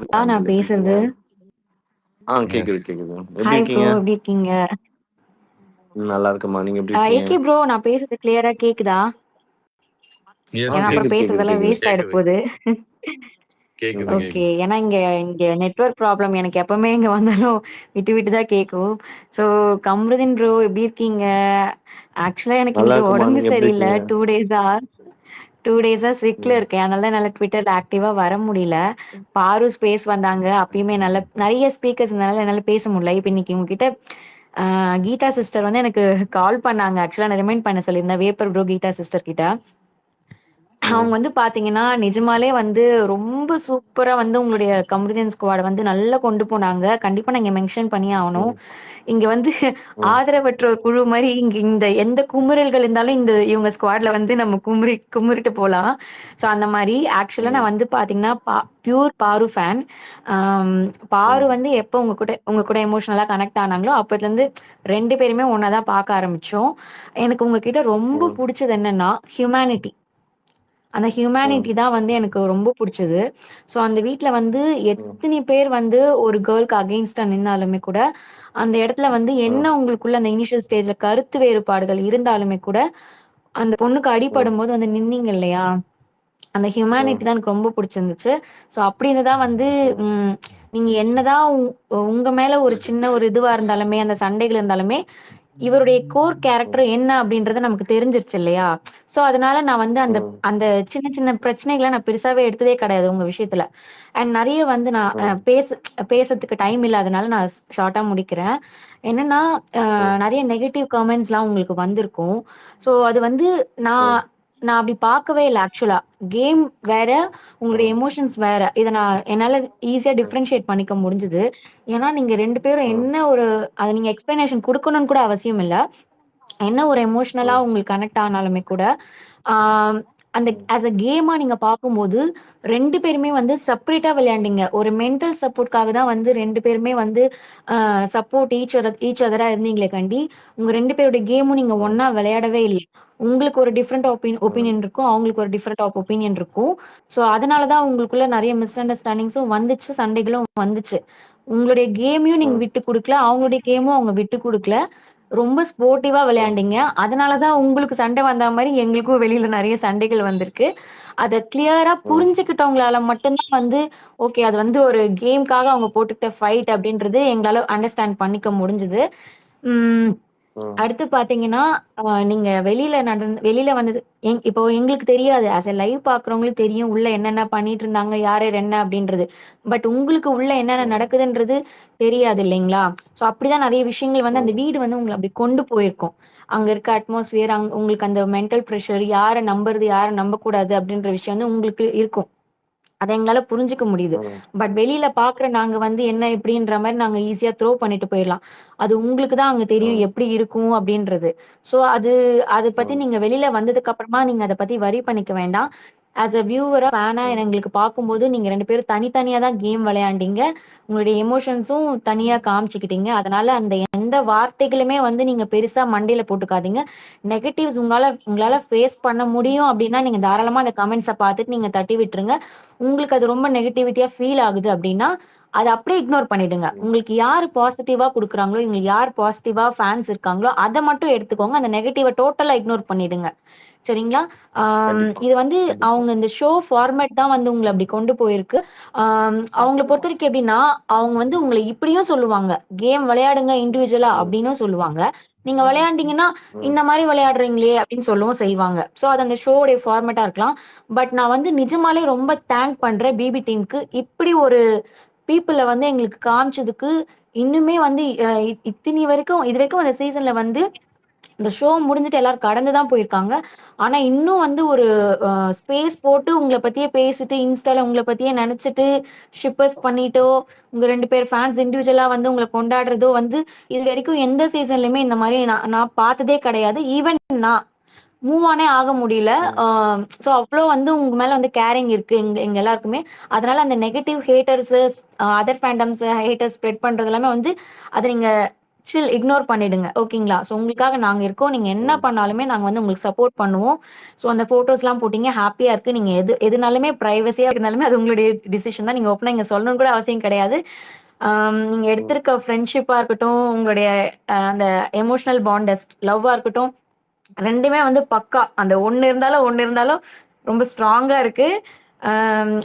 கேக்குதா நான் பேசுறது? எஸ். கேக்குது. எப்படி ஹாய் ப்ரோ இருக்கீங்க? எப்படி இருக்கீங்க? நல்லா இருக்கேம்மா. நீங்க எப்படி இருக்கீங்க? ஏகே ப்ரோ நான் பேசுறது கிளியரா கேக்குதா? எஸ், ஏன்னா அப்புறம் எஸ். பேசுறதெல்லாம் வேஸ்ட் ஆயிட கேக்குது. போகுது. கேக்குது, ஓகே. கேக்குது. ஏன்னா இங்க இங்க நெட்வொர்க் ப்ராப்ளம் எனக்கு எப்பவுமே இங்க வந்தாலும் விட்டு விட்டு தான் கேட்கும். ஸோ கம்ருதீன் ப்ரோ எப்படி இருக்கீங்க? ஆக்சுவலா எனக்கு நல்லா இன்னைக்கு இருக்கேம்மா. உடம்பு நீங்க எப்படி சரியில்ல. இருக்கீங்க? 2 டேஸா சிக்ல ம். இருக்கேன். அதனால என்னால ட்விட்டர்ல ஆக்டிவா வர முடியல. பாரு ஸ்பேஸ் வந்தாங்க. அப்பயுமே என்னால நிறைய ஸ்பீக்கர்ஸ் இருந்தனால என்னால பேச முடியல. இப்ப இன்னைக்கு உங்ககிட்ட கீதா சிஸ்டர் வந்து எனக்கு கால் பண்ணாங்க. ஆக்சுவலா நான் ரிமைண்ட் பண்ண சொல்லியிருந்தேன் வேப்பர் ப்ரோ கீதா சிஸ்டர் கிட்ட. அவங்க ம். வந்து பாத்தீங்கன்னா நிஜமாலே வந்து ரொம்ப சூப்பரா வந்து உங்களுடைய கம்ருதீன் ஸ்குவாட வந்து நல்லா கொண்டு போனாங்க. கண்டிப்பா நான் இங்க மென்ஷன் பண்ணியே ஆகணும். ம். இங்க வந்து ம். ஆதரவற்றோர் குழு மாரி இங்க இந்த எந்த குமுறல்கள் இருந்தாலும் இந்த இவங்க ஸ்குவாட்ல வந்து நம்ம குமுறிட்டு போலாம். ஸோ அந்த மாரி ஆக்சுவலா ம். நான் வந்து பாத்தீங்கன்னா பியூர் பாரு ஃபேன். ஆம், பாரு ம். வந்து எப்போ உங்க கூட எமோஷனலா கனெக்ட் ஆனாங்களோ அப்பத்துலருந்து 2 பேருமே ஒண்ணா தான் பார்க்க ஆரம்பிச்சோம். எனக்கு உங்ககிட்ட ரொம்ப ம். புடிச்சது என்னன்னா, ஹியூமனிட்டி. அந்த ம். ஹியூமனிட்டி தான் வந்து எனக்கு ரொம்ப புடிச்சது. ஸோ அந்த வீட்ல வந்து ம். எத்தனை பேர் வந்து ஒரு கேர்ள்க்கு அகெயின்ஸ்டா நின்னாலுமே கூட, அந்த இடத்துல வந்து என்ன ம். உங்களுக்குள்ள அந்த இனிஷியல் ஸ்டேஜ்ல கருத்து வேறுபாடுகள் இருந்தாலுமே கூட, அந்த பொண்ணுக்கு ம். அடிபடும்போது வந்து நின்னீங்க இல்லையா? அந்த ம். ஹியூமனிட்டி தான் எனக்கு ரொம்ப புடிச்சிருந்துச்சு. ஸோ அப்படின்னு தான் வந்து ம். ம் நீங்க என்னதான் உங்க மேல ஒரு சின்ன ஒரு இதுவா இருந்தாலுமே, அந்த சண்டைகள் இருந்தாலுமே, இவருடைய கோர் கேரக்டர் ம். என்ன அப்படின்றது நமக்கு தெரிஞ்சிருச்சு இல்லையா? ஸோ அதனால நான் வந்து அந்த ம். அந்த சின்ன சின்ன பிரச்சனைகள நான் பெருசாவே எடுத்ததே கிடையாது உங்க விஷயத்துல. அண்ட் நெறைய வந்து நான் ம். பேசறதுக்கு டைம் இல்லாதனால நான் ஷார்ட்டா முடிக்கிறேன். என்னன்னா, ம். நெறைய நெகட்டிவ் காமெண்ட்ஸ்லாம் உங்களுக்கு வந்திருக்கும். ஸோ அது வந்து நான் ம். நான் அப்படி பார்க்கவே இல்ல ஆக்சுவலா. கேம் வேற, உங்களுடைய ம். எமோஷன்ஸ் வேற. இத என்னால ஈஸியா ம். டிஃபரன்ஷியேட் பண்ணிக்க முடிஞ்சது. ஏன்னா நீங்க 2 பேரும் ம். என்ன ஒரு அத நீங்க எக்ஸ்ப்ளனேஷன் குடுக்கணும்னு கூட அவசியம் இல்ல. என்ன ஒரு எமோஷனலா ம். உங்களுக்கு கனெக்ட் ஆனாலுமே கூட, ஆம் அந்த ம். ஆஸ் அ கேமா நீங்க பார்க்கும்போது, 2 பேருமே வந்து செப்பரேட்டா விளையாண்டீங்க. ஒரு மென்டல் சப்போர்ட்காக தான் வந்து 2 பேருமே வந்து சப்போர்ட் ஈச் அதரா இருந்தீங்களே கண்டி, உங்க 2 பேருடைய கேமும் நீங்க ம். ஒண்ணா விளையாடவே இல்ல. உங்களுக்கு ஒரு டிஃபரெண்ட் ம். ஒப்பீனியன் இருக்கும். அவங்களுக்கு ஒரு டிஃபரெண்ட் ஒப்பீனியன் இருக்கும். ஸோ அதனால தான் உங்களுக்குள்ள நெறைய மிஸ் அண்டர்ஸ்டாண்டிங்ஸும் வந்துச்சு, சண்டைகளும் வந்துச்சு. உங்களுடைய கேமையும் நீங்க ம். விட்டு குடுக்கல. அவங்களுடைய கேமும் அவங்க விட்டு குடுக்கல. ரொம்ப ஸ்போர்ட்டிவா ம். விளையாண்டீங்க. அதனால தான் உங்களுக்கு சண்டை வந்தா மாரி எங்களுக்கும் வெளியில நெறைய சண்டைகள் வந்திருக்கு. அத கிளியரா ம். புரிஞ்சுக்கிட்டவங்களால மட்டும் தான் வந்து, ஓகே அது வந்து ஒரு கேம்க்காக அவங்க போட்டுக்கிட்ட ஃபைட் அப்படின்றது எங்களால அண்டர்ஸ்டாண்ட் பண்ணிக்க முடிஞ்சது. ம். ம். அடுத்து பார்த்தீங்கன்னா, நீங்க வெளியில வந்தது இப்போ எங்களுக்கு தெரியாது. ஆஸ் எ லைவ் பார்க்குறவங்களுக்கு தெரியும். உள்ள என்னென்ன பண்ணிட்டு இருந்தாங்க, யார் யார் என்ன அப்படின்றது. பட் உங்களுக்கு உள்ள என்னென்ன ம். நடக்குதுன்றது தெரியாது இல்லைங்களா? ஸோ அப்படிதான் நெறைய விஷயங்கள் வந்து அந்த ம். வீடு வந்து உங்கள அப்படி கொண்டு போயிருக்கும். அங்க இருக்க அட்மாஸ்பியர் உங்களுக்கு அந்த மென்டல் பிரஷர் யார நம்புறது, யார நம்பக்கூடாது அப்படின்ற விஷயம் வந்து உங்களுக்கு இருக்கும். அத எங்களால புரிஞ்சுக்க முடியுது. ம். பட் வெளியில பார்க்குற நாங்க வந்து என்ன எப்படின்ற மாரி நாங்க ஈஸியா பண்ணிட்டு போயிரலாம். அது உங்களுக்கு தான் அங்க தெரியும் ம். எப்படி இருக்கும் அப்படின்றது. ஸோ அத பத்தி ம். நீங்க வெளியில வந்ததுக்கு அப்புறமா நீங்க அத பத்தி வொரி பண்ணிக்க வேண்டாம். ஆஸ் அ வியூவரா, ஃபேனா ம். எங்களுக்கு பார்க்கும்போது நீங்க 2 பேரும் தனித்தனியா தான் கேம் விளையாண்டீங்க. உங்களுடைய எமோஷன்ஸும் தனியா காமிச்சுக்கிட்டீங்க. அதனால அந்த எந்த வார்த்தைகளுமே வந்து நீங்க பெருசா மண்டையில போட்டுக்காதீங்க. நெகட்டிவ்ஸ் உங்களால ஃபேஸ் பண்ண முடியும் அப்படின்னா, நீங்க தாராளமா அந்த கமெண்ட்ஸ பார்த்துட்டு நீங்க தட்டி விட்டுருங்க. உங்களுக்கு அது ரொம்ப நெகட்டிவிட்டியா ஃபீல் ஆகுது அப்படின்னா, அத அப்படியே இக்னோர் பண்ணிடுங்க. ம். உங்களுக்கு யாரு பாசிட்டிவா குடுக்குறாங்களோ, உங்களுக்கு யார் பாசிட்டிவா ஃபேன்ஸ் இருக்காங்களோ, அத மட்டும் எடுத்துக்கோங்க. அந்த நெகட்டிவ டோட்டலா இக்னோர் பண்ணிடுங்க. சரிங்களா? கண்டிப்பா. இது வந்து கண்டிப்பா. அவங்க இந்த ஷோ ஃபார்மேட் தான் வந்து உங்கள அப்படி கொண்டு போயிருக்கு. அவங்கள பொறுத்தவரைக்கும் எப்படின்னா, அவங்க வந்து உங்கள இப்படியும் சொல்லுவாங்க. கேம் விளையாடுங்க இண்டிவிஜுவலா ம். அப்படின்னும் சொல்லுவாங்க. நீங்க விளையாண்டீங்கன்னா, ம். இந்த மாரி விளையாடுறீங்களே அப்படின்னு சொல்லவும் செய்வாங்க. ஸோ அது அந்த ஷோவுடைய ஃபார்மேட்டா இருக்கலாம். பட் நான் வந்து நிஜமாலே ரொம்ப தேங்க் பண்றேன் பிபி டீம்க்கு. இப்படி ஒரு பீப்பிள வந்து எங்களுக்கு காமிச்சதுக்கு, இன்னுமே வந்து இதுவரைக்கும் அந்த சீசன்ல வந்து இந்த ஷோ முடிஞ்சுட்டு எல்லாரும் கடந்து தான் போயிருக்காங்க. ஆனா, இன்னும் வந்து ஒரு அ ஸ்பேஸ் போட்டு உங்கள பத்தியே பேசிட்டு, இன்ஸ்டால உங்கள பத்தியே நெனச்சுட்டு, ஷிப்பர்ஸ் பண்ணிட்டோ, உங்க 2 பேர் ஃபேன்ஸ் இண்டிவிஜுவலா வந்து உங்கள கொண்டாடுறதோ வந்து, இதுவரைக்கும் எந்த சீசன்லயுமே இந்த மாரி நான் நான் பார்த்ததே கிடையாது. ஈவன் நான் மூவ் ஆனே ஆக முடியல. ம். ஆ ஸோ அவ்ளோ வந்து உங்க மேல வந்து கேரிங் இருக்கு எங்க எங்க எல்லாருக்குமே. அதனால அந்த negative haters other ஃபேண்டம்ஸ் haters spread பண்றது எல்லாமே வந்து, அத நீங்க சில் இக்னோர் பண்ணிடுங்க. ஓகேங்களா? ஸோ உங்களுக்காக நாங்க இருக்கோம். நீங்க என்ன பண்ணாலுமே நாங்க வந்து உங்களுக்கு சப்போர்ட் பண்ணுவோம். ஸோ அந்த ஃபோட்டோஸ்லாம் போட்டீங்க. ஹேப்பியா இருக்கு. நீங்க எதுனாலுமே பிரைவசியா இருந்தாலுமே அது உங்களுடைய டிசிஷன் தான். நீங்க ஓப்பனா இங்க சொல்லணும்னு கூட அவசியம் கிடையாது. நீங்க எடுத்திருக்க ஃப்ரெண்ட்ஷிப்பா இருக்கட்டும், உங்களுடைய அந்த எமோஷனல் பாண்டஸ்ட் லவ்வா இருக்கட்டும், 2மே வந்து பக்கா. அந்த ஒண்ணு இருந்தாலும் ரொம்ப ஸ்ட்ராங்கா இருக்கு.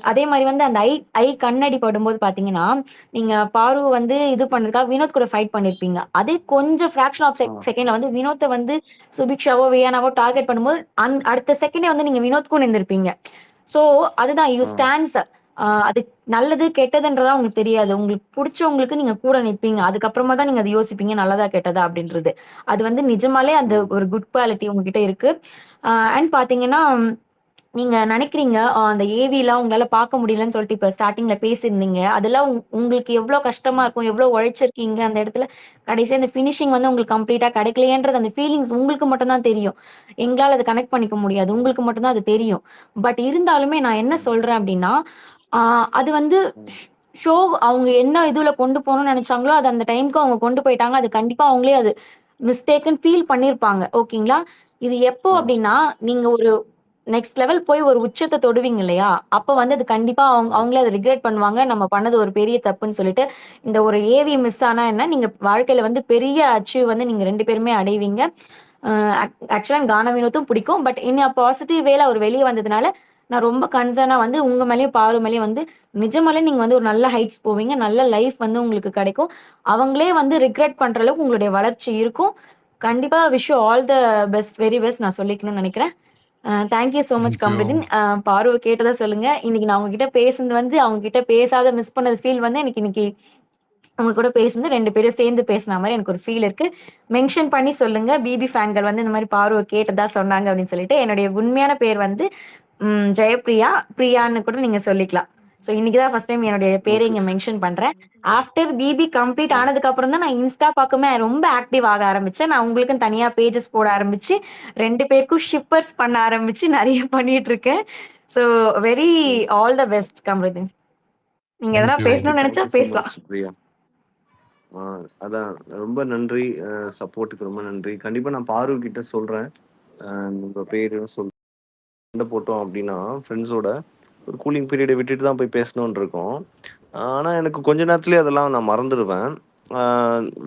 அதே மாரி வந்து அந்த ஐ கண்ணடி படும்போது பார்த்தீங்கன்னா, நீங்க பாரு வந்து இது பண்ணதுக்காக வினோத் கூட ஃபைட் பண்ணியிருப்பீங்க. அதே கொஞ்சம் ஃபிராக்ஷன் ஆஃப் செகண்ட்ல வந்து வினோத்த வந்து சுபிக்ஷாவோ, வியானாவோ டார்கெட் பண்ணும்போது, அடுத்த செகண்டே வந்து நீங்க வினோத்க்கும் நின்னுருப்பீங்க. ஸோ அதுதான் யூ ஸ்டாண்ட்ஸ் அது நல்லது, கெட்டதுன்றதெல்லாம் உங்களுக்கு தெரியாது. உங்களுக்கு புடிச்சவங்களுக்கு நீங்க கூட நிப்பீங்க. அதுக்கப்புறமா தான் நீங்க அத யோசிப்பீங்க. நல்லதா, கெட்டதா அப்படின்றது. அது வந்து நிஜமாலே அந்த ஒரு குட் குவாலிட்டி உங்ககிட்ட இருக்கு. அண்ட் பார்த்தீங்கன்னா நீங்க நினைக்கிறீங்க, அந்த ஏவிலாம் உங்களால பார்க்க முடியலன்னு சொல்லிட்டு இப்ப ஸ்டார்ட்டிங்ல பேசியிருந்தீங்க. அதெல்லாம் உங்களுக்கு எவ்ளோ கஷ்டமா இருக்கும், எவ்ளோ உழைச்சிருக்கீங்க அந்த இடத்துல. கடைசியா அந்த ஃபினிஷிங் வந்து உங்களுக்கு கம்ப்ளீட்டா கிடைக்கலையேன்றது அந்த ஃபீலிங்ஸ் உங்களுக்கு மட்டும் தான் தெரியும். எங்களால அத கனெக்ட் பண்ணிக்க முடியாது. உங்களுக்கு மட்டும் தான் அது தெரியும். பட் இருந்தாலுமே நான் என்ன சொல்றேன் அப்டின்னா, ஆ அது வந்து ஷோ அவங்க என்ன இதுல கொண்டு போணும்னு நெனச்சாங்களோ, அத அந்த டைம்க்கு அவங்க கொண்டு போயிட்டாங்க. அது கண்டிப்பா அவங்களே அது மிஸ்டேக்குன்னு ஃபீல் பண்ணியிருப்பாங்க. ஓகேங்களா? இது எப்போ அப்டின்னா, நீங்க ஒரு நெக்ஸ்ட் லெவல் போய் ஒரு உச்சத்த தொடுவீங்க இல்லையா? அப்ப வந்து அது கண்டிப்பா அவங்களே அத ரிக்ரெட் பண்ணுவாங்க. நம்ம பண்ணது ஒரு பெரிய தப்புன்னு சொல்லிட்டு, இந்த ஒரு ஏவி மிஸ் ஆனா என்ன, நீங்க வாழ்க்கையில வந்து பெரிய அச்சீவ் வந்து நீங்க 2 பேருமே அடைவீங்க. அ ஆக்சுவலா எனக்கு கானா வினோத்தும் பிடிக்கும். பட் இன் அ பாசிட்டிவ் வேல அவர் வெளிய வந்ததுனால, நான் ரொம்ப கன்சர்னா வந்து உங்க மேலயும், பாரு மேலயும் வந்து நிஜமாலே நீங்க வந்து ஒரு நல்ல ஹைட்ஸ் போவீங்க. நல்ல லைஃப் வந்து உங்களுக்கு கிடைக்கும். அவங்களே வந்து ரிக்ரெட் பண்ற அளவுக்கு உங்களுடைய வளர்ச்சி இருக்கும். கண்டிப்பா wish you all the best, very best நான் சொல்லிக்கணும்னு நெனைக்கிறேன். Thank you so much thank you. Kamruddin. பார்வ கேட்டதா சொல்லுங்க. இன்னைக்கு நான் உங்ககிட்ட பேசுனது வந்து, அவங்க கிட்ட பேசாத மிஸ் பண்ணது ஃபீல் வந்து எனக்கு இன்னைக்கு உங்க கூட பேசுனது 2 பேரும் சேர்ந்து பேசுன மாரி எனக்கு ஒரு ஃபீல் இருக்கு. மென்ஷன் பண்ணி சொல்லுங்க. பிபி ஃபேன்கள் வந்து இந்த மாரி பார்வ கேட்டதா சொன்னாங்க அப்படின்னு சொல்லிட்டு. என்னுடைய உண்மையான பேர் வந்து ஜெயப்பிரியா. பிரியான்னு கூட நீங்க சொல்லிக்கலாம். ஸோ இன்னைக்கு தான் ஃபர்ஸ்ட் டைம் என்னுடைய பேர ஓகே. இங்க மென்ஷன் பண்றேன். ஆஃப்டர் பிபி கம்ப்ளீட் ஆனதுக்கு அப்புறம் தான் நான் இன்ஸ்டா பக்கமே ரொம்ப ஆக்டிவ் ஆக ஆரம்பிச்சேன். நான் உங்களுக்குன்னு தனியா பேஜஸ் போட ஆரம்பிச்சு, 2 பேருக்கும் ஷிப்பர்ஸ் பண்ண ஆரம்பிச்சு நெறைய பண்ணிட்டு இருக்கேன். So very all the best Kamrudeen. நீங்க தேங்க் எதனா யூ. Thank you. பேசணும்னு தேங்க் நெனச்சா யூ சோ பேசலாம். மச் பிரியா. ஆ அதான் ரொம்ப நன்றி. சப்போர்ட்டுக்கு ரொம்ப நன்றி. கண்டிப்பா நான் பாரு கிட்ட சொல்றேன். உங்க பேரும் சண்டை போட்டோம் அப்படின்னா, ஃப்ரெண்ட்ஸோட ஒரு கூலிங் பீரியட விட்டுட்டு தான் போய் பேசணும்னு இருக்கோம். ஆனா, எனக்கு கொஞ்ச நேரத்திலேயே அதெல்லாம் நான் மறந்துருவேன். ஆ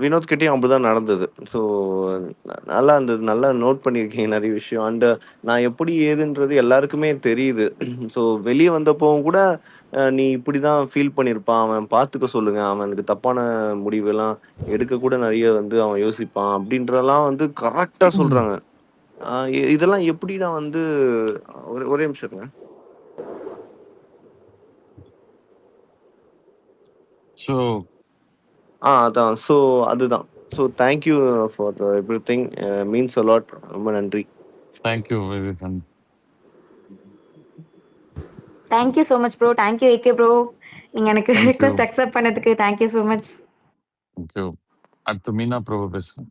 வினோத் கிட்டயும் அப்படிதான் நடந்தது. ஸோ நல்லா இருந்தது. நல்லா நோட் பண்ணியிருக்கீங்க நெறைய விஷயம். நான் எப்படி ஏதுன்றது எல்லாருக்குமே தெரியுது. ஸோ வெளிய வந்தப்பவும் கூட, "நீ இப்படிதான் ஃபீல் பண்ணியிருப்பான். அவன் பார்த்துக்க சொல்லுங்க. அவனுக்கு தப்பான முடிவெல்லாம் எடுக்க கூட நெறைய வந்து அவன் யோசிப்பான்." அப்படின்றலாம் வந்து கரெக்ட்டா சொல்றாங்க. இதெல்லாம் எப்படி நான் வந்து ஒரே நிமிஷம் இருங்க. ஸோ அதான். அதுதான். Thank you for everything. Means a lot. ரொம்ப நன்றி. Thank you very fun. Thank you so much bro. Thank you AK bro. நீங்க எனக்கு தேங்க் யூ. ரிக்வெஸ்ட் அக்செப்ட் பண்ணதுக்கு thank you so much. Thank you. அடுத்து Meena bro பேசுறேன்.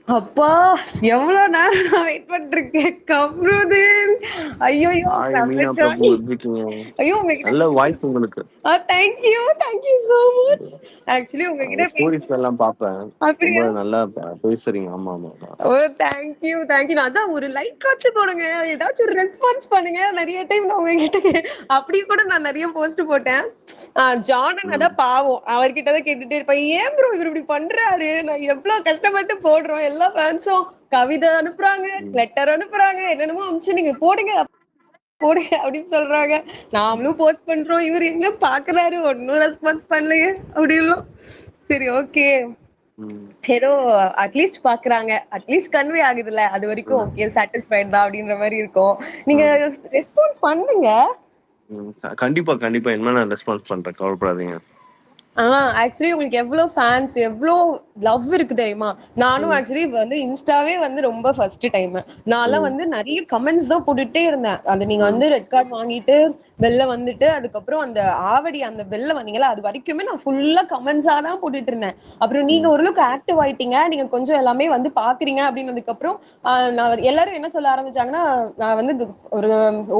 அப்பா எவ்வளவு நேரம் நான் வெயிட் பண்ணிருக்கேன் கம்ருதீன். ஐயோ ஹாய் மீனா பிரபு, எப்படி இருக்கீங்க? ஐயோ உங்ககிட்ட நல்ல வாய்ஸ் உங்களுக்கு. Thank you so much. ஆக்சுவலி உங்ககிட்ட ஸ்டோரிஸ் எல்லாம் பார்ப்பேன். ரொம்ப அப்படியா? நல்லா பேசுறீங்க. ஆமா, ஆமா, ஆமா. ஓ தேங்க்யூ. நான் அதான் ஒரு லைக் ஆச்சு போடுங்க, ஏதாச்சும் ஒரு ரெஸ்பான்ஸ் பண்ணுங்க. நிறைய டைம் நான் உங்ககிட்ட அப்படி கூட நான் நிறைய போஸ்ட் போட்டேன். ஜானன் ம், அதான் பாவம், அவர்கிட்ட தான் கேட்டுட்டே இருப்பேன், ஏன் ப்ரோ இவர் இப்படி பண்றாரு, நான் எவ்வளவு கஷ்டப்பட்டு போடுறோம், எல்லா ஃபேன்ஸும் கவிதை அனுப்புறாங்க, ம், லெட்டர் அனுப்புறாங்க, என்னென்னமோ அனுப்பிச்சு நீங்க போடுங்க போடுங்க அப்படின்னு சொல்றாங்க. நாமளும் போஸ்ட் பண்றோம், இவர் என்ன பாக்குறாரு, ஒன்னும் ரெஸ்பான்ஸ் பண்ணலையே அப்படின்லாம். சரி ஓகே, ம், ஏதோ அட்லீஸ்ட் பாக்குறாங்க, அட்லீஸ்ட் கன்வே ஆகுதுல்ல, அது வரைக்கும் ம், ஓகே, சாட்டிஸ்ஃபைட் தான் அப்படின்ற மாதிரி இருக்கும். நீங்க ம், ரெஸ்பான்ஸ் பண்ணுங்க. ம். கண்டிப்பா, கண்டிப்பா. இனிமே நான் ரெஸ்பான்ஸ் பண்றேன். கவலைப்படாதீங்க. ஆக்சுவலி உங்களுக்கு எவ்வளவு ஃபேன்ஸ், எவ்வளவு லவ் இருக்கு தெரியுமா? நானும் ம், ஆக்சுவலி வந்து இன்ஸ்டாவே வந்து ரொம்ப ஃபர்ஸ்ட் டைம். நான்லாம் ம், வந்து நிறைய கமெண்ட்ஸ் தான் போட்டுட்டே இருந்தேன். அது நீங்க ம், வந்து ரெட் கார்டு வாங்கிட்டு வெளில வந்துட்டு, அதுக்கப்புறம் அந்த ஆவடி அந்த வெளில வந்தீங்களா, அது வரைக்குமே நான் ஃபுல்லா கமெண்ட்ஸா தான் போட்டுட்டு இருந்தேன். அப்புறம் நீங்க ம், ஓரளவுக்கு ஆக்டிவ் ஆயிட்டீங்க, நீங்க கொஞ்சம் எல்லாமே வந்து பாக்குறீங்க அப்படின்னதுக்கு அப்புறம் நான் எல்லாரும் என்ன சொல்ல ஆரம்பிச்சாங்கன்னா, நான் வந்து ஒரு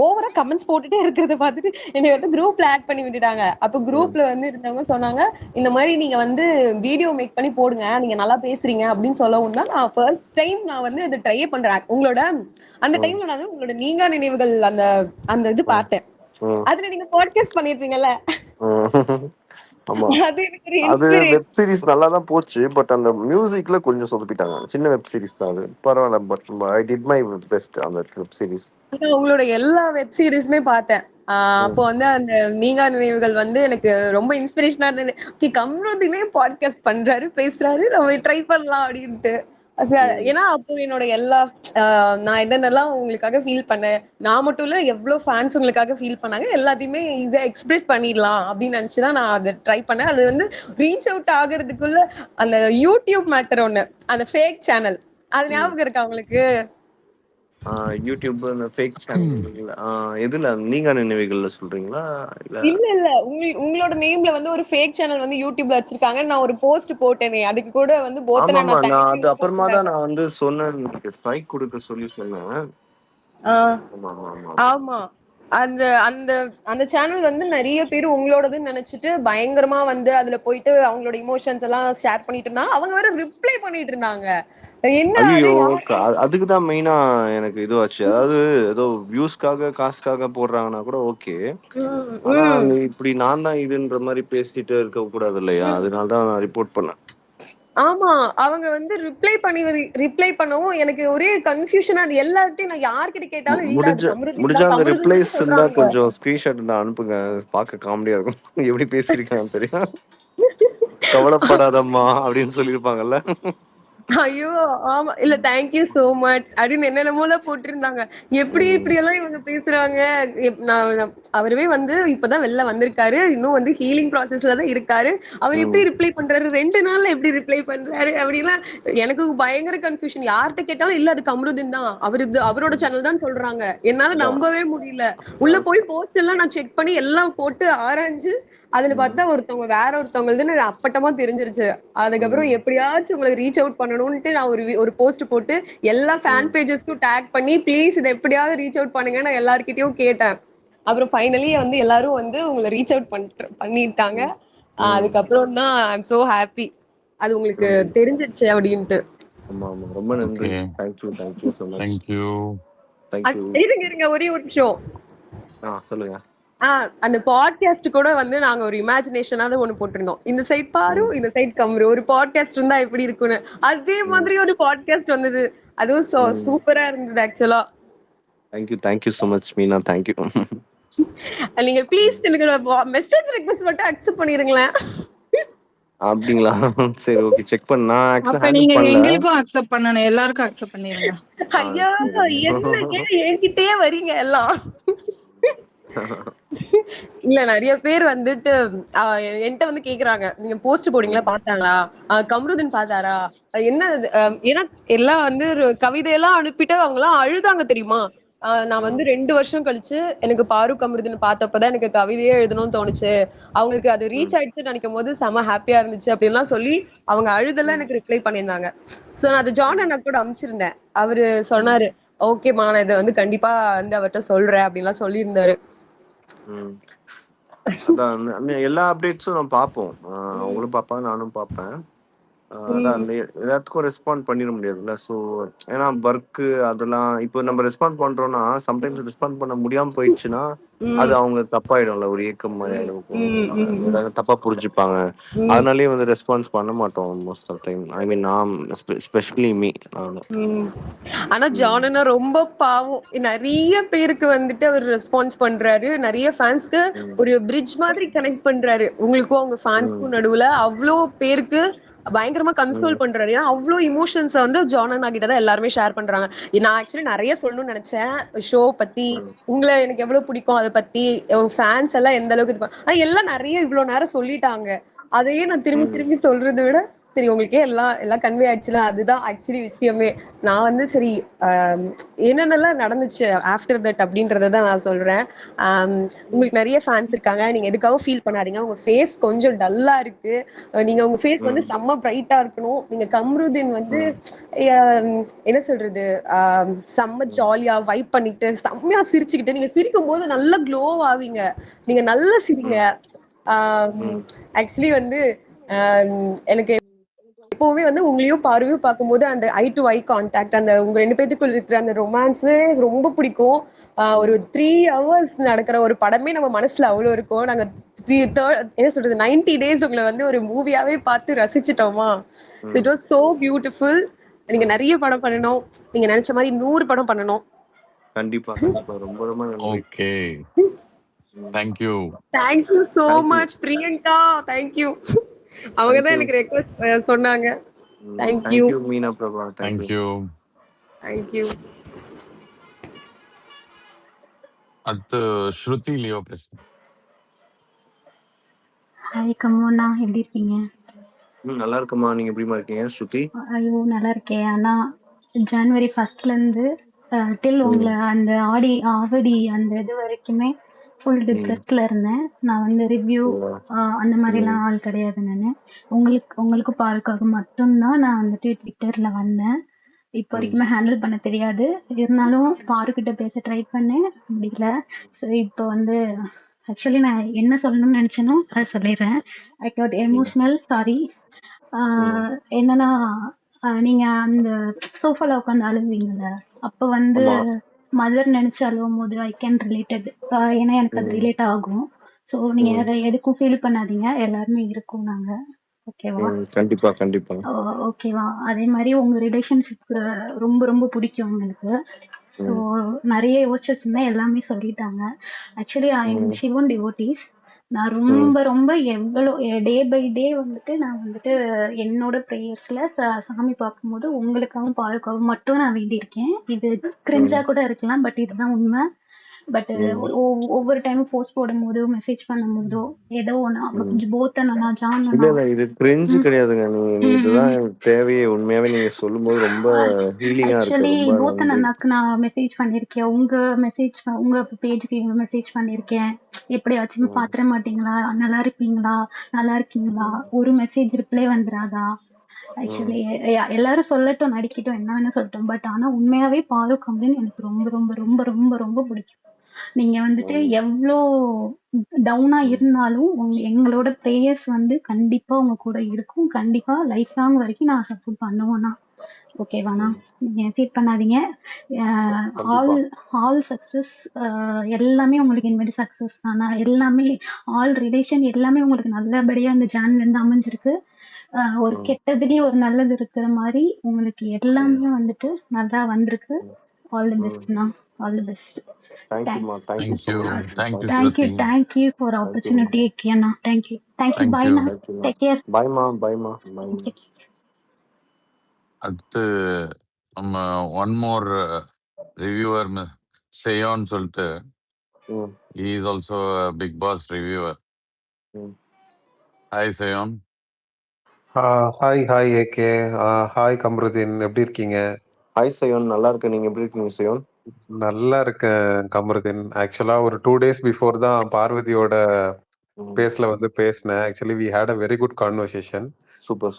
ஓவரா கமெண்ட்ஸ் போட்டுட்டே இருக்கிறத பார்த்துட்டு என்னை வந்து குரூப்ல ஆட் பண்ணி விட்டுட்டாங்க. அப்ப ம், குரூப்ல வந்து இருந்தவங்க சொன்னாங்க, இந்த மாதிரி நீங்க வந்து வீடியோ மேக் பண்ணி போடுங்க, நீங்க நல்லா பேசுறீங்க அப்படின்னு சொல்லவும் தான் நான் ஃபர்ஸ்ட் டைம் நான் வந்து இதை ட்ரை பண்றேன். உங்களோட அந்த டைம்ல நான் வந்து உங்களோட நீங்கா நினைவுகள் அந்த அந்த இது பார்த்தேன். அதுல நீங்க பாட்காஸ்ட் பண்ணிருப்பீங்கல்ல, ஆமா, அது எனக்கு ஒரு அது இன்ஸ்பிரேஷன். வெப் சீரிஸ் நல்லா தான் போச்சு. பட் அந்த மியூசிக்ல கொஞ்சம் சொதப்பிட்டாங்க. சின்ன வெப் சீரிஸ் தான் அது, பரவாயில்ல. But I did my best அந்த வெப் சீரிஸ். உங்களோட எல்லா வெப் சீரிஸுமே பார்த்தேன். அப்போ வந்து அந்த நீங்கா நினைவுகள் வந்து எனக்கு ரொம்ப இன்ஸ்பிரேஷனா இருந்தது. ஓகே, கம்ருதீனே பாட்காஸ்ட் பண்றாரு, பேசுறாரு, நம்ம ட்ரை பண்ணலாம் அப்படின்ட்டு. ஏன்னா அப்போ என்னோட எல்லா நான் என்னென்னலாம் உங்களுக்காக ஃபீல் பண்ணேன், நான் மட்டும் இல்ல எவ்வளவு ஃபேன்ஸ் உங்களுக்காக ஃபீல் பண்ணாங்க, எல்லாத்தையுமே ஈஸியா எக்ஸ்பிரஸ் பண்ணிடலாம் அப்படின்னு நினைச்சுதான் நான் அதை ட்ரை பண்ணேன். அது வந்து ரீச் அவுட் ஆகுறதுக்குள்ள அந்த யூடியூப் மேட்டர் ஒண்ணு, அந்த ஃபேக் சேனல், அது ஞாபகம் இருக்கா உங்களுக்கு? யூடியூப் அந்த ஃபேக் சேனல் எதுல, நீங்க நினைவுகள்ல சொல்றீங்களா? இல்ல இல்ல இல்ல, உங்களோட நேம்ல வந்து ஒரு ஃபேக் சேனல் வந்து யூடியூப்ல வச்சிருக்காங்க. நான் ஒரு போஸ்ட் போட்டேனே, அதுக்கு கூட வந்து போத்தன ஆமாமா, நான் நான் தேங்க்யூ அது அப்புறமா தான் சொல்லிட்டாங்க. நான் வந்து சொன்னேன், ஸ்ட்ரைக் கொடுக்க சொல்லி சொன்னேன். ஆஹ் ஆமா ஆமா ஆமா. ஆமா, அந்த அந்த அந்த சேனல் வந்து நிறைய பேர் உங்களோடதுன்னு நினைச்சிட்டு பயங்கரமா வந்து அதுல போயிட்டு அவங்களோட இமோஷன்ஸ் எல்லாம் ஷேர் பண்ணிட்டு இருந்தாங்க. அவங்க வேற ரிப்ளை பண்ணிட்டு இருந்தாங்க. என்னடா அது ஐயோ, யார்? அதுக்கு தான் மெயினா எனக்கு இதுவாச்சு. அதாவது ஏதோ வியூஸ்க்காக காசுக்காக போடுறாங்கன்னா கூட ஓகே. உம் ஆனா உம் நீ இப்படி நான் தான் இதுன்ற மாதிரி பேசிட்டு இருக்க கூடாது இல்லையா? உம் அதனால தான் நான் ரிப்போர்ட் பண்ணேன். ஆமா, அவங்க வந்து ரிப்ளை பண்ணவும் எனக்கு ஒரே கன்ஃபியூஷனா, அது எல்லார்ட்டையும் நான் யார்கிட்ட கேட்டாலும் இல்ல அது முடிஞ்ச கமருதீன் முடிஞ்ச தான் அந்த கமருதீன் ரிப்ளைஸ் தான் இருந்தா சொல்றாங்க. கொஞ்சம் ஸ்கிரீன்ஷாட் இருந்தா அனுப்புங்க, பார்க்க காமெடியா இருக்கும். எப்படி பேசியிருக்காங்க தெரியும். கவலைப்படாதம்மா அப்படின்னு சொல்லியிருப்பாங்கல்ல. ஐயோ ஆமா, இல்ல தேங்க்யூ சோ மச் அப்படின்னு என்னென்னமோலாம் போட்டிருந்தாங்க. எப்படி இப்படி எல்லாம் இவங்க பேசுறாங்க? அவருவே வந்து இப்பதான் வெளில வந்திருக்காரு, இன்னும் வந்து ஹீலிங் ப்ராசஸ்ல தான் இருக்காரு, அவர் எப்படி ரிப்ளை பண்றாரு, 2 நாள்ல எப்படி ரிப்ளை பண்றாரு அப்படிலாம் எனக்கு பயங்கர கன்ஃபியூஷன். யார்கிட்ட கேட்டாலும் இல்ல அது கமருதீன் தான், அவரோட சேனல் தான் சொல்றாங்க. என்னால அதான் நம்பவே முடியல. உள்ள அதான் போய் போஸ்ட் எல்லாம் நான் செக் பண்ணி எல்லாம் போட்டு ஆராய்ஞ்சு அதுல பார்த்தா ஒருத்தவங்க வேற ஒருத்தவங்கதுன்னு அப்பட்டமா தெரிஞ்சிருச்சு. அதுக்கப்புறம் எப்படியாச்சும் உங்களுக்கு ரீச் அவுட் பண்ணணும்ட்டு நான் ஒரு போஸ்ட் போட்டு எல்லா ஃபேன் பேஜஸ்க்கும் டேக் பண்ணி ப்ளீஸ் இதை எப்படியாவது ரீச் அவுட் பண்ணுங்க நான் எல்லார்கிட்டயும் கேட்டேன். அப்புறம் ஃபைனலி வந்து எல்லாரும் வந்து உங்களை ரீச் அவுட் பண்ணிட்டாங்க. அதுக்கப்புறம் தான் ஐம் சோ ஹாப்பி அது உங்களுக்கு தெரிஞ்சிருச்சு அப்படின்ட்டு. ஆமா ஆமா, ரொம்ப நன்றி. Okay, thank you thank you so much. Thank you. Thank you. இருங்க இருங்க ஒரே ஒரு நிமிஷம். சொல்லுங்க. அந்த பாட்காஸ்ட் கூட வந்து நாங்க ஒரு இமேஜினேஷனாவது ஒண்ணு போட்டிருந்தோம். இந்த சைட் பாரு, இந்த சைட் கம்ரு, ஒரு பாட்காஸ்ட் இருந்தா எப்படி இருக்கும்னு. அதே மாதிரி ஒரு பாட்காஸ்ட் வந்தது. அதுவும் சூப்பரா இருந்தது ஆக்சுவலா. Thank you so much Meena, thank you. நீங்க ப்ளீஸ் எனக்கு மெசேஜ் ரெக்வெஸ்ட் மட்டும் அக்செப்ட் பண்ணிருங்களேன். அப்படிங்களா? சரி ஓகே, செக் பண்ண. நான் ஆக்சுவலா அப்ப ஹேண்டில் நீங்க பண்ணல. எங்களுக்கும் அக்செப்ட் பண்ணணும், எல்லாருக்கும் அக்செப்ட் பண்ணிருங்க. ஐயா, சரி. என்னங்க என்கிட்டயே வரீங்க எல்லாம். இல்ல நிறைய பேர் வந்துட்டு என்கிட்ட வந்து கேக்குறாங்க, நீங்க போஸ்ட் போடுங்களா பாத்தாங்களா, கம்ருதீன் பாத்தாரா, என்ன ஏன்னா எல்லாம் வந்து ஒரு கவிதையெல்லாம் அனுப்பிட்டு அவங்க எல்லாம் அழுதாங்க தெரியுமா. நான் வந்து 2 வருஷம் கழிச்சு எனக்கு பாரு கம்ருதீன் பார்த்தப்பதான் எனக்கு கவிதையே எழுதணும்னு தோணுச்சு, அவங்களுக்கு அது ரீச் ஆயிடுச்சுன்னு நினைக்கும் போது செம ஹாப்பியா இருந்துச்சு அப்படின்லாம் சொல்லி அவங்க அழுதெல்லாம் எனக்கு ரிப்ளை பண்ணியிருந்தாங்க. சோ நான் அது ஜான் அண்ணா கூட அனுப்பிச்சிருந்தேன். அவரு சொன்னாரு ஓகேமா நான் இதை வந்து கண்டிப்பா வந்து அவர்கிட்ட சொல்றேன் அப்படின்லாம் சொல்லியிருந்தாரு. அதான் எல்லா அப்டேட்ஸும் நான் பார்ப்போம். அவங்களும் பார்ப்பாங்க, நானும் பார்ப்பேன். அதான் அந்த எல்லாத்துக்கும் ரெஸ்பாண்ட் பண்ணிட முடியாதுல்ல. ஸோ ஏன்னா ஒர்க்கு அதெல்லாம் இப்போ நம்ம ரெஸ்பாண்ட் பண்றோம்னா சம்டைம்ஸ் ரெஸ்பாண்ட் பண்ண முடியாம போயிடுச்சுன்னா அது அவங்க தப்பாயிடும்ல, ஒரு ஏக்கம் மாதிரி ஆயிடும், ஏதாவது தப்பா புரிஞ்சுப்பாங்க. அதனாலயே வந்து ரெஸ்பான்ஸ் பண்ண மாட்டோம் மோஸ்ட் ஆஃப் டைம். ஐ மீன் நான் ஸ்பெஷலி மீ. ஆனா ஜான் அண்ணா ரொம்ப பாவம். நிறைய பேருக்கு வந்துட்டு அவர் ரெஸ்பான்ஸ் பண்றாரு, நிறைய ஃபேன்ஸ்க்கு ஒரு பிரிட்ஜ் மாதிரி கனெக்ட் பண்றாரு, உங்களுக்கும் அவங்க ஃபேன்ஸ்க்கும் நடுவுல அவ்வளோ பேருக்கு பயங்கரமா கன்சோல் பண்றாரு. ஏன்னா அவ்வளோ இமோஷன்ஸ் வந்து ஜான் அண்ணா கிட்ட தான் எல்லாருமே ஷேர் பண்றாங்க. நான் ஆக்சுவலி நிறைய சொல்லணும்னு நினைச்சேன் ஷோ பத்தி, உங்களை எனக்கு எவ்வளவு பிடிக்கும் அதை பத்தி, ஃபேன்ஸ் எல்லாம் எந்த அளவுக்கு எல்லாம் நிறைய இவ்வளவு நேரம் சொல்லிட்டாங்க. அதையே நான் திரும்பி திரும்பி சொல்றதை விட சரி உங்களுக்கே எல்லாம் கன்வே ஆயிடுச்சுல, அதுதான் ஆக்சுவலி விஷயமே. நான் வந்து சரி என்னென்னலாம் நடந்துச்சு ஆஃப்டர் தட் அப்படின்றத நான் சொல்றேன். உங்களுக்கு நிறைய ஃபேன்ஸ் இருக்காங்க, நீங்க எதுக்காகவும் ஃபீல் பண்ணாதீங்க. உங்க ஃபேஸ் கொஞ்சம் டல்லா இருக்கு, நீங்க உங்க ஃபேஸ் வந்து செம்ம பிரைட்டா இருக்கணும். நீங்க கம்ருதீன் வந்து என்ன சொல்றது, செம்ம ஜாலியா வைப் பண்ணிட்டு செம்மையா சிரிச்சுக்கிட்டு, நீங்க சிரிக்கும் போது நல்ல க்ளோ ஆவீங்க, நீங்க நல்லா சிரிங்க. ஆக்சுவலி வந்து எனக்கு எப்பவுமே வந்து உங்களையும் பார்வையும் பார்க்கும்போது அந்த ஐ டு ஐ கான்டாக்ட், அந்த உங்க 2 பேத்துக்குள்ள இருக்கிற அந்த ரொமான்ஸ் ரொம்ப பிடிக்கும். ஒரு 3 hours நடக்கிற ஒரு படமே நம்ம மனசுல அவ்வளவு இருக்கும். நாங்க என்ன சொல்றது 90 days உங்களை வந்து ஒரு மூவியாவே பார்த்து ரசிச்சிட்டோமா. It was so beautiful. நீங்க நிறைய படம் பண்ணணும். நீங்க நினைச்ச மாதிரி 100 படம் பண்ணணும். கண்டிப்பா கண்டிப்பா. ரொம்ப ரொம்ப நன்றி. Okay, thank you. Thank you so Thank you. Much Priyanka. Thank you. அவங்க Thank தான் you. எனக்கு ரெக்வெஸ்ட் சொன்னாங்க. Thank thank you. you Meena Prabha. Thank you. Thank you. Thank you. அடுத்து ஸ்ருதி லியோ பேசுங்க. ஹாய் கமோனா, எப்படி இருக்கீங்க? நல்லா இருக்குமா. நீங்க எப்படிமா இருக்கீங்க ஸ்ருதி? ஐயோ நல்லா இருக்கேன். ஆனா ஜனவரி 1st இருந்து டில் உங்களை அந்த ஆவடி அந்த இது வரைக்குமே ஃபுல் டிப்ரெஸ்ட்ல இருந்தேன். நான் வந்து ரிவ்யூ அந்த மாதிரிலாம் ஆள் கிடையாது. நான் உங்களுக்கு பாருக்காக மட்டும்தான் நான் வந்துட்டு ட்விட்டர்ல வந்தேன். இப்போ வரைக்குமே ஹேண்டில் பண்ண தெரியாது. இருந்தாலும் பாருக்கிட்ட பேச ட்ரை பண்ணேன், முடியல. ஸோ இப்போ வந்து ஆக்சுவலி நான் என்ன சொல்லணும்னு நினைச்சேனோ அதை சொல்லிடுறேன். I got emotional, sorry. என்னன்னா நீங்க அந்த சோஃபால உட்காந்து அழுவீங்கல்ல, அப்ப வந்து மதர் நினைச்சு அழுவும் போது ஐ கேன் ரிலேட்டட். ஏன்னா எனக்கு அது ரிலேட் ஆகும். ஸோ நீங்க அதை எதுக்கும் ஃபீல் பண்ணாதீங்க, எல்லாருமே இருக்கோம் நாங்க. ஓகேவா? கண்டிப்பா கண்டிப்பா. ஓகேவா? அதே மாதிரி உங்க ரிலேஷன்ஷிப் ரொம்ப ரொம்ப பிடிக்கும் உங்களுக்கு. ஸோ நிறைய யோசிச்சு வச்சிருந்தேன், எல்லாமே சொல்லிட்டாங்க. Actually I am Sivan devotees. நான் ரொம்ப ரொம்ப எவ்வளோ டே பை டே வந்துட்டு நான் வந்துட்டு என்னோட ப்ரேயர்ஸ்ல சாமி பார்க்கும்போது உங்களுக்காகவும் பாருக்காகவும் மட்டும் நான் வேண்டியிருக்கேன். இது கிரிஞ்சா கூட இருக்கலாம், பட் இதுதான் உண்மை. பட் ஒவ்வொரு டைமும் போஸ்ட் போடும் போதோ மெசேஜ் பண்ணும் போதோ ஏதோ ஒன்று போத்தனா ஜான் இல்ல இது கிரிஞ்சு கிடையாதுங்க. நீ இதுதான் எனக்கு தேவையே. உண்மையாவே நீங்க சொல்லும்போது ரொம்ப ஹீலிங்கா இருக்கு. ஆக்சுவலி ரொம்ப போத்தன் நன்றி. அண்ணாக்கு நான் மெசேஜ் பண்ணிருக்கேன், உங்க பேஜுக்கு மெசேஜ் பண்ணிருக்கேன். எப்படியாச்சும் பாத்திர மாட்டீங்களா, நல்லா இருப்பீங்களா, நல்லா இருக்கீங்களா, ஒரு மெசேஜ் ரிப்ளை வந்துடாதா? ஆக்சுவலி எல்லாரும் சொல்லட்டும், நடிக்கட்டும், என்ன வேணா சொல்லட்டும், பட் ஆனா உண்மையாவே பாலு கம்பெனி எனக்கு ரொம்ப ரொம்ப ரொம்ப ரொம்ப ரொம்ப பிடிக்கும். நீங்க வந்துட்டு எவ்வளோ டவுனா இருந்தாலும் எங்களோட ப்ரேயர்ஸ் வந்து கண்டிப்பா உங்க கூட இருக்கும். கண்டிப்பா லைஃப் லாங் வரைக்கும் நான் சப்போர்ட் பண்ணுவேண்ணா. ஓகேவாண்ணா? நீங்க ஃபீல் பண்ணாதீங்க. All success. எல்லாமே உங்களுக்கு இனிமேட்டு சக்சஸ் தானா. எல்லாமே ஆல் ரிலேஷன் எல்லாமே உங்களுக்கு நல்லபடியா இந்த சேனல்ல இருந்து அமைஞ்சிருக்கு. ஒரு கெட்டதுலயும் ஒரு நல்லது இருக்கிற மாதிரி உங்களுக்கு எல்லாமே வந்துட்டு நல்லா வந்திருக்கு. ஆல் தி பெஸ்ட்ண்ணா. All the best. தேங்க்யூமா. Thank you so much. Thank you for opportunity அண்ணா. தேங்க்யூ. பாய்ண்ணா. Take care. பாய்மா. அடுத்து நம்ம ஒன் மோர் ரிவ்யூவர் சேயோன்னு சொல்லிட்டு, he is also a big boss reviewer. Hi Seyon. Hi AK. Hi Kamaruddin, எப்படி இருக்கீங்க? ஹாய் சயோன், நல்லா இருக்கேன். நீங்க எப்படி இருக்கீங்க சயோன்? நல்லா இருக்கேன் கமருதீன். ஆக்சுவலா ஒரு 2 days பிஃபோர் தான் பார்வதியோட பேஸ்ல வந்து பேசினேன். Actually we had a very good conversation. Super.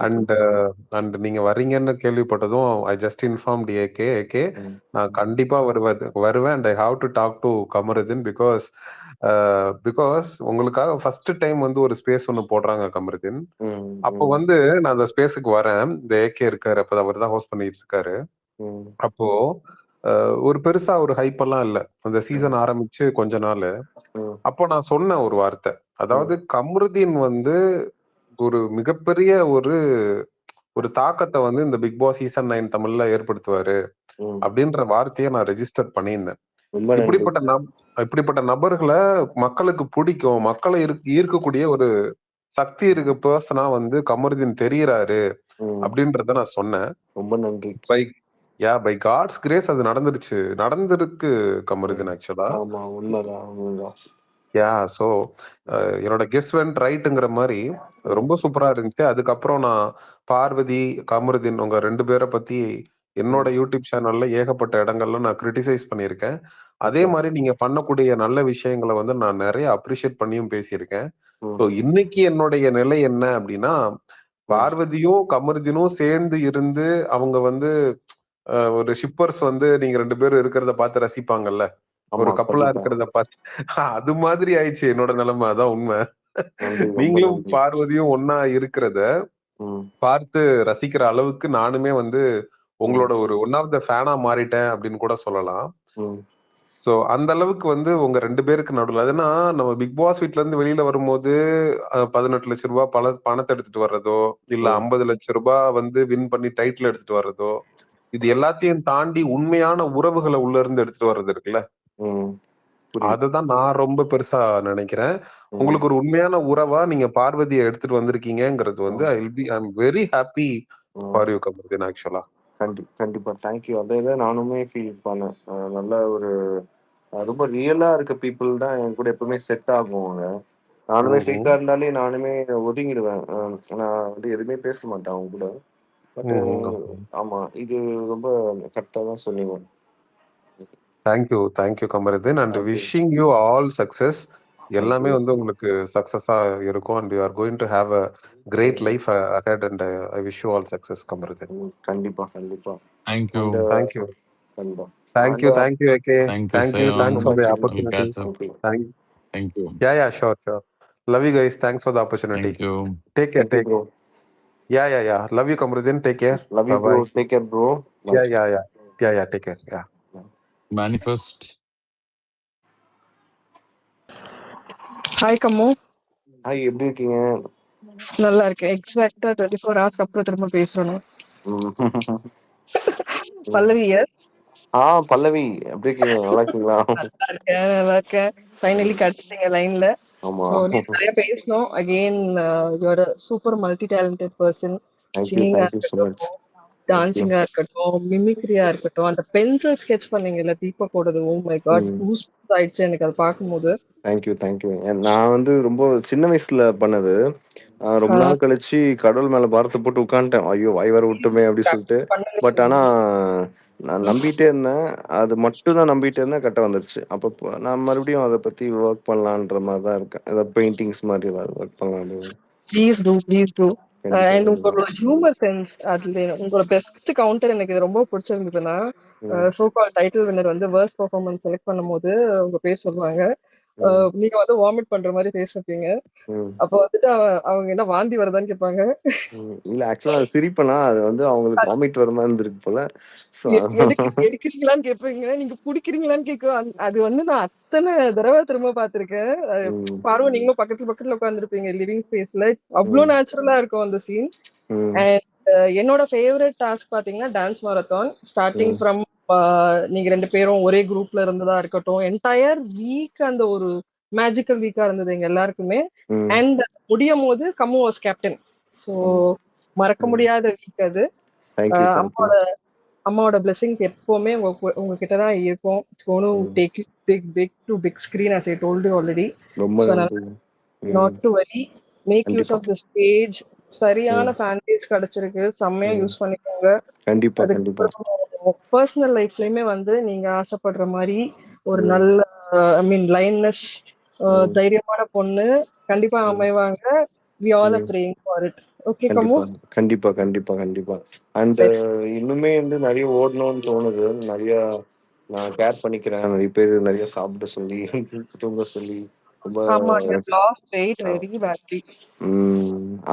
And நீங்க வர்றீங்கன்னு கேள்விப்பட்டதும் ஐ ஜஸ்ட் இன்ஃபார்ம்ட் ஏகே நான் கண்டிப்பா வருவேன். And I have to talk to Kamaruddin because உங்களுக்காக ஃபர்ஸ்ட் டைம் வந்து ஒரு ஸ்பேஸ் ஒன்று போடுறாங்க கமருதீன். அப்போ வந்து நான் அந்த ஸ்பேஸுக்கு வரேன். இந்த ஏகே இருக்காரு, அப்போ அவர் தான் ஹோஸ்ட் பண்ணிட்டு இருக்காரு. அப்போ ஒரு பெருசா ஒரு ஹைப் எல்லாம் இல்ல அந்த சீசன் ஆரம்பிச்சு கொஞ்ச நாள். அப்போ நான் சொன்னேன் ஒரு வார்த்தை, அதாவது கமருதீன் வந்து ஒரு மிகப்பெரிய ஒரு தாக்கத்தை வந்து இந்த பிக் பாஸ் சீசன் 9 தமிழ்ல ஏற்படுத்துவாரு அப்படின்ற வார்த்தையை நான் ரெஜிஸ்டர் பண்ணியிருந்தேன். இப்படிப்பட்ட நபர்களை மக்களுக்கு பிடிக்கும், மக்களை ஈர்க்கக்கூடிய ஒரு சக்தி இருக்கு பர்சனா வந்து கமருதீன் தெரியறாரு அப்படின்றத நான் சொன்னேன். ரொம்ப நன்றி. பை காட்ஸ் கிரேஸ் அது நடந்திருக்கு கமருதீன். ஆக்சுவலா உண்மைதான். சோ என்னோட கெஸ் வென்ட் ரைட்ங்கிற மாதிரி ரொம்ப சூப்பரா இருந்துச்சு. அதுக்கப்புறம் நான் பார்வதி, கமருதீன் உங்க 2 பேரை பத்தி என்னோட யூடியூப் சேனல்ல ஏகப்பட்ட இடங்கள்ல நான் கிரிட்டிசைஸ் பண்ணியிருக்கேன். அதே மாதிரி நீங்க பண்ணக்கூடிய நல்ல விஷயங்களை வந்து நான் நிறைய அப்ரிஷியேட் பண்ணியும் பேசியிருக்கேன். ஸோ இன்னைக்கு என்னுடைய நிலை என்ன அப்படின்னா, பார்வதியும் கமருதீனும் சேர்ந்து இருந்து அவங்க வந்து ஒரு ஷிப்பர்ஸ் வந்து நீங்க 2 பேரும் இருக்கிறத பார்த்து ரசிப்பாங்கல்ல, ஒரு கப்பலா இருக்கிறத பார்த்து அது மாதிரி ஆயிடுச்சு என்னோட நிலைமை. அதான் உண்மை. நன்றி, ரொம்ப நீங்களும் நன்றி. பார்வதியும் ஒன்னா இருக்கிறத ம், பார்த்து ரசிக்கிற அளவுக்கு நானுமே வந்து உங்களோட ஒரு ஒன் ஆஃப் த ஃபேனா மாறிட்டேன் அப்படின்னு கூட சொல்லலாம். ம், ஸோ அந்த அளவுக்கு வந்து உங்க 2 பேருக்கு நடுவுல அதுனா நம்ம பிக் பாஸ் வீட்ல இருந்து வெளியில வரும்போது 18 லட்சம் ரூபாய் பணத்தை எடுத்துட்டு வர்றதோ, இல்ல ம், 50 லட்சம் ரூபாய் வந்து வின் பண்ணி டைட்டில் எடுத்துட்டு வர்றதோ, இது எல்லாத்தையும் தாண்டி உண்மையான உறவுகளை உள்ள இருந்து எடுத்துட்டு வர்றது இருக்குல்ல, ம். புரியுது. அதுதான் நான் ரொம்ப பெருசா நினைக்கிறேன். ம், உங்களுக்கு ஒரு உண்மையான உறவா நீங்க பார்வதியை எடுத்துட்டு வந்திருக்கீங்கங்கிறது வந்து ஐ எம் வெரி ஹாப்பி ம். ஃபார் யூ கமருதீன் ஆக்சுவலா. கண்டிப்பா தேங்க்யூ. அதே தான் நானுமே ஃபீல் பண்ணேன். நல்ல ஒரு ரொம்ப ரியலா இருக்க பீப்புள் தான் என் கூட எப்பவுமே செட் ஆகுவாங்க. நானுமே ஃபேக்கா இருந்தாலே நானுமே ஒதுங்கிடுவேன். நான் வந்து எதுவுமே பேச மாட்டேன் அவங்க கூட. பட் ஆமா, இது ரொம்ப கரெக்டா தான் சொன்னீங்க. Thank you Kamaruddin and thank you. Wishing you all success. எல்லாமே தேங்க்யூ. வந்து உங்களுக்கு சக்சஸா இருக்கும் and you are going to have a great life ahead and I wish you all success Kamaruddin. கண்டிப்பா. தேங்க்யூ. And thank you. கண்டிப்பா. Thank you AK. Thank you thank you Sayam. Thanks for the Thank opportunity. you. Thank you. Yeah, sure. Love you guys. Thanks for the opportunity. Thank you. Take care. Thank you, bro. Yeah. Love you, Kamruddin. Take care. Love you, bro. Bye-bye. Take care, bro. Bye. Yeah. Take care. Yeah. Manifest. Hi Kammu. Hi, எப்படி இருக்கீங்க? நல்லா இருக்கேன். எக்ஸாக்டா 24 ஹவர்ஸ்க்கு அப்புறம் திரும்ப பேசணும். பல்லவி S. பல்லவி எப்படி இருக்கீங்க? நல்லா இருக்கீங்களா? நல்லா இருக்கேன். ஃபைனலி கிடைச்சிட்டீங்க லைன்ல. ஆமா. ஸோ நிறைய பேசணும். Again you are super multi talented person. Thank you சிங்கிங்கா ஸோ மச். இருக்கட்டும், டான்சிங்கா இருக்கட்டும், மிமிக்ரியா இருக்கட்டும், அந்த பென்சில் ஸ்கெட்ச் பண்ணீங்கல்ல தீபக்கோடது, ஓ மை காட், பூஸ்ட் ஆயிடுச்சு எனக்கு அதை பார்க்கும்போது. தேங்க்யூ. நான் வந்து ரொம்ப சின்ன வயசுல பண்ணது. ரொம்ப நாள் கழிச்சு கடவுள் மேல பாரத்தை போட்டு உட்காந்துட்டேன். ஐயோ, வாய் வர விட்டுமே அப்படி சொல்லிட்டு. பட் ஆனா நான் நம்பிட்டே இருந்தேன். அது மட்டும் தான் நம்பிட்டே இருந்தேன். கரெக்டாக வந்துருச்சு. அப்போ நான் மறுபடியும் அதை பத்தி ஒர்க் பண்ணலான்ற மாதிரி தான் இருக்கேன். ஏதாவது பெயிண்டிங்ஸ் மாதிரி ஏதாவது ஒர்க் பண்ணலாம். Please do. அண்ட் உங்களோட ஹியூமர் சென்ஸ், அதுல உங்களோட பெஸ்ட் கவுண்டர் எனக்கு இது ரொம்ப பிடிச்சிருந்ததுன்னா, சோ கால் டைட்டில் வின்னர் வந்து வேர்ஸ்ட் பெர்ஃபார்மன்ஸ் செலக்ட் பண்ணும்போது உங்க பேர் சொல்லுவாங்க. நீங்க வந்து வாமிட் பண்ற மாதிரி பேசிருப்பீங்க. அப்போ வந்துட்டு அவங்க என்ன வாந்தி வருதான்னு கேட்பாங்க. இல்ல, ஆக்சுவலா அது சிரிப்பனா, அது வந்து அவங்களுக்கு வாமிட் வர மாதிரி இருந்திருக்கு போல. எடுக்கிறீங்களான்னு கேட்பீங்க, நீங்க குடிக்கிறீங்களான்னு கேட்கும். அது வந்து நான் அத்தனை தடவை திரும்ப பார்த்திருக்கேன். பார்வை நீங்களும் பக்கத்துல உட்காந்துருப்பீங்க லிவிங் ஸ்பேஸ்ல. அவ்வளவு நேச்சுரலா இருக்கும் அந்த சீன். அண்ட் என்னோட ஃபேவரட் டாஸ்க் பாத்தீங்கன்னா டான்ஸ் மாரத்தான். ஸ்டார்டிங் ஃப்ரம் நீங்க 2 பேரும் ஒரே குரூப்ல இருந்ததா இருக்கட்டும், என்டையர் வீக் அந்த ஒரு மேஜிக்கல் வீக்கா இருந்தது எங்க எல்லாருக்குமே. அண்ட் முடியும் போது கம்மு வாஸ் கேப்டன். ஸோ மறக்க முடியாத வீக் அது. அம்மாவோட பிளெஸிங்ஸ் எப்பவுமே உங்ககிட்ட தான் இருக்கும். Take you big screen as I told you already. Not to worry. Make use of the stage. சரியான ஃபேன் பேஸ் கிடைச்சிருக்கு. செம்மையா யூஸ் பண்ணிக்கோங்க. கண்டிப்பா. பர்சனல் லைஃப்லயுமே வந்து நீங்க ஆசைப்படுற மாதிரி ஒரு நல்ல லைன்னஸ் தைரியமான பொண்ணு கண்டிப்பா அமைவாங்க. We all are praying for it. Okay, கம்மு? கண்டிப்பா. அண்ட் இன்னுமே வந்து நிறைய ஓடணும்னு தோணுது. நிறைய நான் கேர் பண்ணிக்கிறேன். நிறைய பேர் நிறைய சாப்பிட சொல்லி, தூங்க சொல்லி ரொம்ப.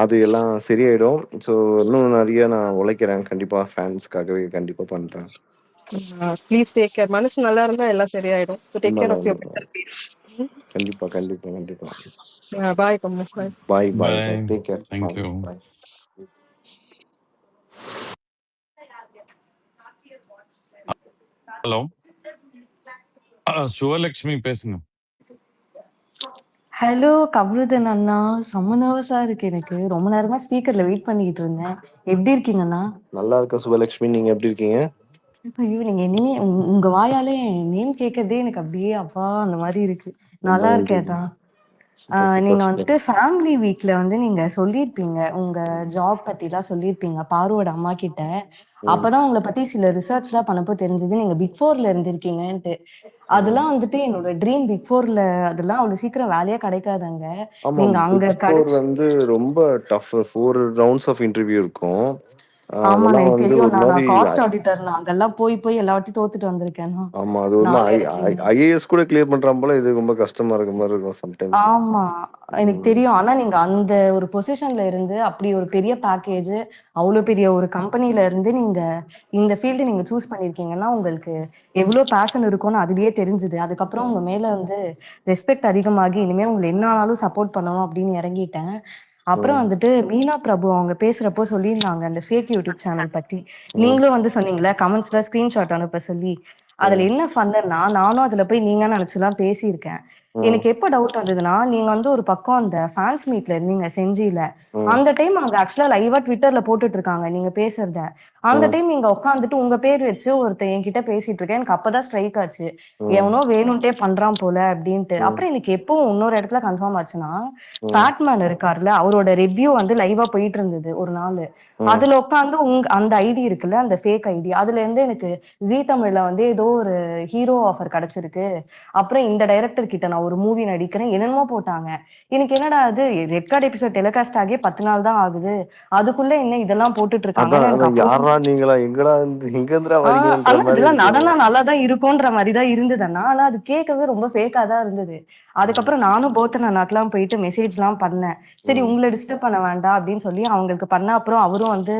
அது எல்லாம் சரியாயிடும். ஸோ இன்னும் நிறைய நான் உழைக்கிறேன். கண்டிப்பா ஃபேன்ஸ்க்காகவே கண்டிப்பா பண்றேன். Please take care. மனசு நல்லா இருந்தா எல்லாம் சரியாயிடும். So take care of your mental peace. கண்டிப்பா. பாய் கம்மு. பாய். Bye. Take care. Thank you. Bye. Hello, Sivalakshmi பேசுங்க. ஹலோ கமருதீன் அண்ணா, செம்ம நர்வஸா இருக்கு எனக்கு. ரொம்ப நேரமா ஸ்பீக்கர்ல வெயிட் பண்ணிட்டு இருந்தேன். எப்படி இருக்கீங்க அண்ணா? நல்லா இருக்க சுபலட்சுமி, நீங்க எப்படி இருக்கீங்க? ஐயோ, நீங்க உங்க வாயாலே நேம் கேட்கறதே எனக்கு அப்படியே அப்பா அந்த மாதிரி இருக்கு. நல்லா இருக்கேன்டா. நீங்க வந்துட்டு ஃபேமிலி வீக்ல வந்து நீங்க சொல்லியிருப்பீங்க, உங்க ஜாப் பத்தி எல்லாம் சொல்லியிருப்பீங்க பாருவோட அம்மா கிட்ட. அப்பதான் உங்களை பத்தி சில ரிசர்ச் எல்லாம் பண்ணப்போ தெரிஞ்சது நீங்க பிக் 4ல இருந்திருக்கீங்கன்ட்டு. அதெல்லாம் வந்துட்டு என்னோட ட்ரீம். பிக் 4ல அதெல்லாம் அவ்வளவு சீக்கிரம் வேலையா கிடைக்காதாங்க. நீங்க அங்க வந்து ரொம்ப டஃப். 4 ரவுண்ட்ஸ் ஆஃப் இன்டர்வியூ இருக்கும். ஆமா அதெல்லாம் எனக்கு வந்து ஒரு தெரியும்ண்ணா. மாரி நான் காஸ்ட் ஆடிட்டர்ண்ணா. அங்கெல்லாம் போய் எல்லா வாட்டியும் தோத்துட்டு வந்திருக்கேன்ண்ணா. ஆமா. அது ஒரு 4 இடத்துலயுமே. ஐஏஎஸ் கூட கிளியர் பண்றான் போல, இது ரொம்ப கஷ்டமா இருக்க மாரி இருக்கும் சம்டைம்ஸ். ஆமா. எனக்கு ம். தெரியும். ஆனா நீங்க அந்த ஒரு பொசிஷன்ல இருந்து, அப்படி ஒரு பெரிய பேக்கேஜ், அவ்ளோ பெரிய ஒரு கம்பெனில இருந்து நீங்க இந்த ஃபீல்டு நீங்க சூஸ் பண்ணியிருக்கீங்கன்னா, உங்களுக்கு எவ்ளோ பேஷன் இருக்கும்னு அதிலேயே தெரிஞ்சுது. அதுக்கப்புறம் உங்க மேல வந்து ரெஸ்பெக்ட் அதிகமாகி, இனிமே உங்கள என்ன ஆனாலும் சப்போர்ட் பண்ணணும் அப்படின்னு இறங்கிட்டேன். அப்புறம் ம். வந்துட்டு மீனா பிரபு அவங்க பேசுறப்போ சொல்லியிருந்தாங்க, அந்த ஃபேக் யூடியூப் சேனல் பத்தி. ம். நீங்களும் வந்து சொன்னீங்கல்ல, கமெண்ட்ஸ்ல ஸ்கிரீன்ஷாட் அனுப்ப சொல்லி. அதுல ம். என்ன ஃபன்னுன்னா, நானும் அதுல போய் நீங்கன்னு நெனச்சுலாம் பேசியிருக்கேன். ம். எனக்கு எப்ப டவுட் வந்ததுன்னா, நீங்க வந்து ஒரு பக்கம் அந்த ஃபேன்ஸ் மீட்ல இருந்தீங்க செஞ்சில. ம். அந்த டைம் அங்க ஆக்சுவலா லைவா ட்விட்டர்ல போட்டுட்டு இருக்காங்க நீங்க பேசுறத. அந்த ம். டைம் நீங்க உட்காந்துட்டு உங்க பேர் வச்சு ஒருத்தன் என்கிட்ட பேசிட்டு இருக்கேன். எனக்கு அப்பதான் ஸ்ட்ரைக் ஆச்சு. ம். எவனோ வேணும்ட்டே பண்றான் போல அப்டின்ட்டு. ம். அப்புறம் எனக்கு எப்போ இன்னொரு இடத்துல கன்ஃபார்ம் ஆச்சுன்னா, ம். ஃபேட்மேன் இருக்கார்ல, அவரோட ரிவ்யூ வந்து லைவா போயிட்டு இருந்தது ஒரு நாளு. ம். அதுல உட்காந்து அந்த ஐடி இருக்குல்ல, அந்த ஃபேக் ஐடி. அதுல இருந்து எனக்கு ஜீ தமிழ்ல வந்து ஏதோ ஒரு ஹீரோ ஆஃபர் கிடைச்சிருக்கு. அப்புறம் இந்த டைரக்டர் கிட்ட நான் ஒரு மூவி நடிக்கிறேன். என்னென்னமோ போட்டாங்க. எனக்கு என்னடா இது ரெட் கார்ட் எபிசோட் டெலிகாஸ்ட் ஆகி 10 நாள் தான் ஆகுது. அதுக்குள்ள என்ன இதெல்லாம் போட்டுட்டு அதான் இருக்காங்கன்னு எனக்கு அதான் அப்பவும் யார்ரா நீங்களா? எங்கடா இருந்து எங்க இருந்துடா ஆ வரீங்கன்ற ஆனா மாரி இதெல்லாம் இருக்கும். நடனா நல்லா தான் இருக்கும்ன்ற மாரி தான் இருந்தது அண்ணா. ஆனா அது கேட்கவே ரொம்ப ஃபேக்கா தான் இருந்தது. ம். அதுக்கப்புறம் நானும் போத்தன் அண்ணாக்குலாம் போயிட்டு மெசேஜ்லாம் பண்ணேன். சரி ம். உங்கள டிஸ்டர்ப் பண்ண வேண்டாம் அப்படின்னு சொல்லி அவங்களுக்கு பண்ண அப்புறம் அவரும் வந்து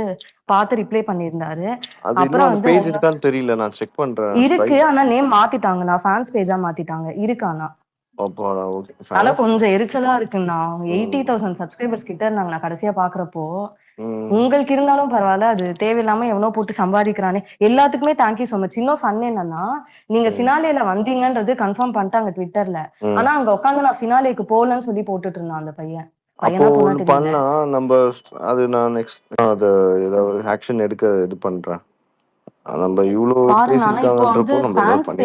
பார்த்து ரிப்ளை பண்ணியிருந்தாரு. அது இன்னும் அப்புறம் அந்த வந்து பேஜ் இருக்கான்னு தெரியல. நான் செக் பண்றேன். இருக்கு. ஸ்ட்ரைக் ஆனா நேம் மாத்திட்டாங்கண்ணா. ஃபேன்ஸ் பேஜா மாத்திட்டாங்க. இருக்கு ஆனா. அப்பாடா! ஓகே. ஆனா ஃபேன்ஸ். கொஞ்சம் எரிச்சலா இருக்குண்ணா. ம். 80,000 சப்ஸ்கிரைபர்ஸ் கிட்ட இருந்தாங்க நான் கடைசியா பார்க்குறப்போ. ம். உங்களுக்கு இருந்தாலும் பரவால்ல. அது தேவையில்லாம எவனோ போட்டு சம்பாதிக்கிறானே. எல்லாத்துக்குமே தேங்க் யூ சோ மச். இன்னும் ஃபன் என்னன்னா, நீங்க ம். ஃபினாலேல வந்தீங்கன்றது கன்ஃபார்ம் பண்ணிட்டாங்க Twitterல. ம். ஆனா அங்க உட்கார்ந்து நான் ஃபினாலேக்கு போலன்னு சொல்லி போட்டுட்டு இருந்தான் அந்த பையன். அப்போ பையனா பொண்ணா ஒண்ணு தெரியல. பண்ணா, நம்ப அது நான் நெக்ஸ்ட் அத ஏதாவது ஆக்ஷன் எடுக்க இது பண்றேன். நம்ப இவ்ளோ பாருங்கண்ணா, ஆனா இப்போ வந்து பேசியிருக்காங்கன்றப்போ நம்ம ஏதாவது ஃபேன்ஸ் பண்ணி